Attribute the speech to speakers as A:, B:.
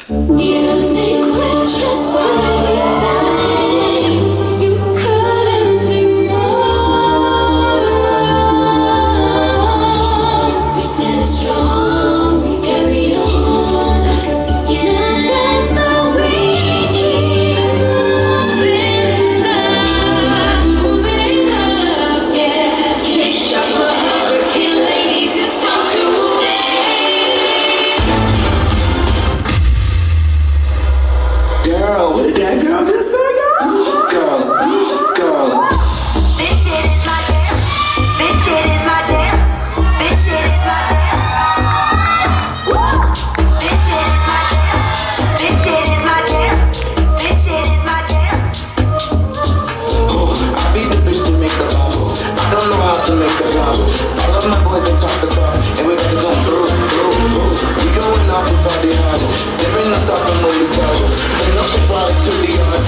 A: You think we're just pretty things. You couldn't be more. We stand strong, we carry on like a sinking rise, but we keep moving up, yeah. Can't stop a hurricane, ladies, it's time to wave.
B: Girl, what did that girl just say? Girl, girl.
C: This shit is my jam. This shit is my jam. This shit is my jam. Woo! This shit is my jam. This shit is my jam. This shit is my jam.
B: I beat the bitch to make the boss. I don't know how to make a job. All of my boys they toss the car, and we got to go through. We going off and party hard. There ain't no stopping when we start. Ain't no surprise to the yard.